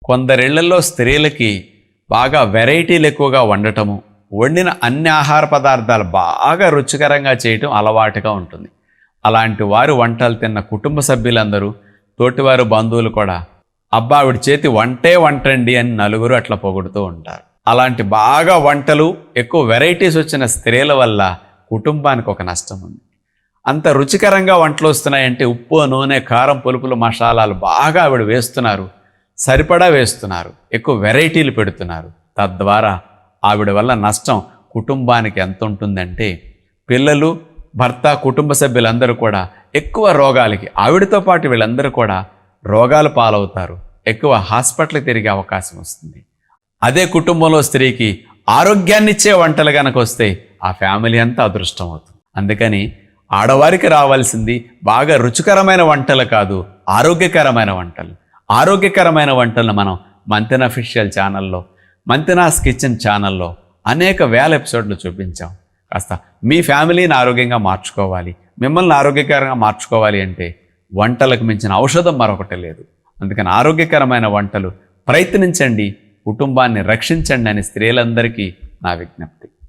కొందరిళ్లలో స్త్రీలకి బాగా వెరైటీలు ఎక్కువగా వండటము, వండిన అన్ని ఆహార పదార్థాలు బాగా రుచికరంగా చేయటం అలవాటుగా ఉంటుంది. అలాంటి వారు వంటలు తిన్న కుటుంబ సభ్యులందరూ, తోటివారు బంధువులు కూడా అబ్బా ఆవిడ చేతి వంటే వంటండి అని నలుగురు అట్లా పొగుడుతూ ఉంటారు. అలాంటి బాగా వంటలు, ఎక్కువ వెరైటీస్ వచ్చిన స్త్రీల వల్ల కుటుంబానికి ఒక నష్టం ఉంది. అంత రుచికరంగా వంటలు వస్తున్నాయంటే ఉప్పు, నూనె, కారం, పులుపులు, మసాలాలు బాగా ఆవిడ వేస్తున్నారు, సరిపడా వేస్తున్నారు, ఎక్కువ వెరైటీలు పెడుతున్నారు. తద్వారా ఆవిడ వల్ల నష్టం కుటుంబానికి ఎంత ఉంటుందంటే పిల్లలు, భర్త, కుటుంబ సభ్యులందరూ కూడా ఎక్కువ రోగాలకి, ఆవిడతో పాటు వీళ్ళందరూ కూడా రోగాలు పాలవుతారు, ఎక్కువ హాస్పిటల్కి తిరిగే అవకాశం వస్తుంది. అదే కుటుంబంలో స్త్రీకి ఆరోగ్యాన్నిచ్చే వంటలు కనుక వస్తే ఆ ఫ్యామిలీ అంతా అదృష్టం అవుతుంది. అందుకని ఆడవారికి రావాల్సింది బాగా రుచికరమైన వంటలు కాదు, ఆరోగ్యకరమైన వంటలు. ఆరోగ్యకరమైన వంటలను మనం మంతెన అఫీషియల్ ఛానల్లో, మంతెనాస్ కిచెన్ ఛానల్లో అనేక వేల ఎపిసోడ్లు చూపించాం. కాస్త మీ ఫ్యామిలీని ఆరోగ్యంగా మార్చుకోవాలి, మిమ్మల్ని ఆరోగ్యకరంగా మార్చుకోవాలి అంటే వంటలకు మించిన ఔషధం మరొకటి లేదు. అందుకని ఆరోగ్యకరమైన వంటలు ప్రయత్నించండి, కుటుంబాన్ని రక్షించండి అని స్త్రీలందరికీ నా విజ్ఞప్తి.